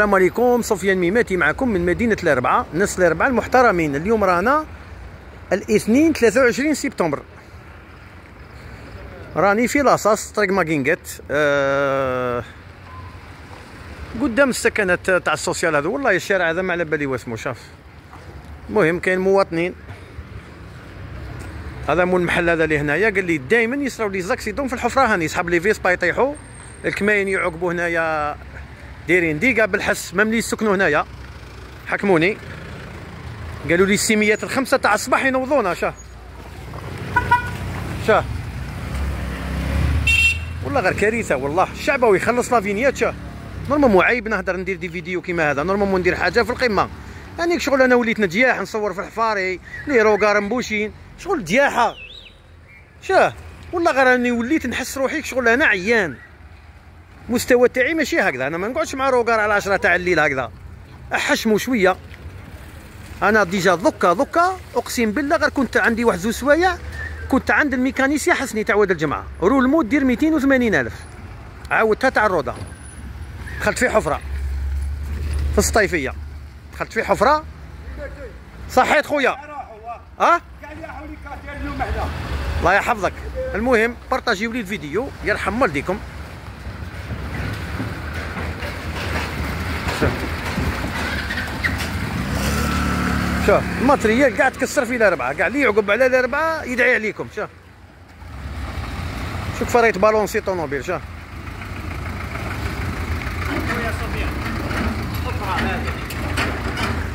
السلام عليكم، سفيان ميماتي معكم من مدينة الأربعة، ناس الأربعة المحترمين. اليوم رانا الاثنين 23 سبتمبر، راني في لاصاص طريق ماكينغات قدام السكنات تاع السوسيال هذا. والله الشارع هذا ما على بالي واسمو. شاف المهم كاين مواطنين. هذا مول المحل هذا اللي هنايا قال لي دائما يصراو لي زاكسيدون في الحفره هاني، يسحب لي فيسبا يطيحوا، الكماين يعقبوا هنايا دايرين ديكا بالحس. مام اللي يسكنوا هنايا حكموني قالوا لي السيميات الخمسه تاع الصباح ينوضونا. شاه والله غير كارثه. والله الشعبوي يخلص لافينيات. نورمالمون عيب نهضر ندير دي فيديو كيما هذا، نورمالمون ندير حاجه في القمه. يعني شغل انا وليت نتجياح نصور في الحفاري لي روكار مبوشين، شغل دياحه. والله غير راني وليت نحس روحي شغل انا عيان. مستوى تاعي ماشي هكذا، انا ما نقعدش مع روكار على 10 تاع الليل هكذا، احشمو شويه. انا ديجا دوكا اقسم بالله غير كنت عندي واحد زوج سوايع، كنت عند الميكانيسيا حسني تاع واد الجمعه، رول مود دير 280,000، عاودتها تاع الروضه. دخلت في حفره في الصيفيه، دخلت في حفره صحيت خويا. الله يحفظك. المهم بارطاجيو لي الفيديو يرحم والديكم. شوف الماتريال قاعد تكسر في الأربعة، قاعد لي يعقب على الأربعة يدعي عليكم. شوف كيف راه يتبالونسي طونوبيل. خويا صفيان،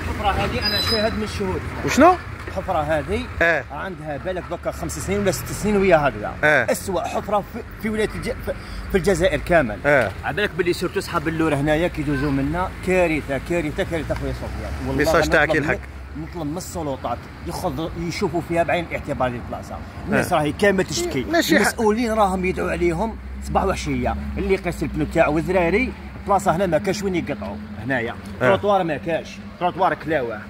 الحفرة هذه أنا شاهد من الشهود. وشنو؟ الحفرة هذه عندها بالك دوكا 5 سنين ولا 6 سنين ويا هكذا. أسوأ حفرة في ولاية في الجزائر كامل. عبالك باللي سيرتو صحاب اللور هنايا كيدوزو منا كارثة خويا صفيان. ميساج تاعك الحق. نطلب من السلطات يشوفوا فيها بعين الاعتبار البلاصه. الناس راهي كامل تشتكي، المسؤولين راهم يدعوا عليهم صباح وعشيه. اللي قاس البنو تاعو وذراري، البلاصه هنا ما كاش وين يقطعوا. هنايا تروطوار ما كاش، تروطوار كلاوه.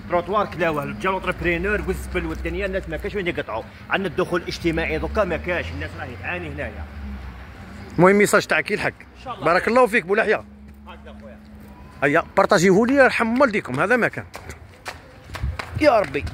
تروطوار كلاوه، جا لونتربرينور والزبل والدنيا، الناس ما كاش وين يقطعوا. عندنا الدخول الاجتماعي دوكا ما كاش، الناس راهي تعاني هنايا. المهم ميساج تاعك يلحق. بارك الله فيك بولحيه. هكذا خويا. هيا بارطاجيوه لي يرحم والديكم. هذا ما كان يا ربي.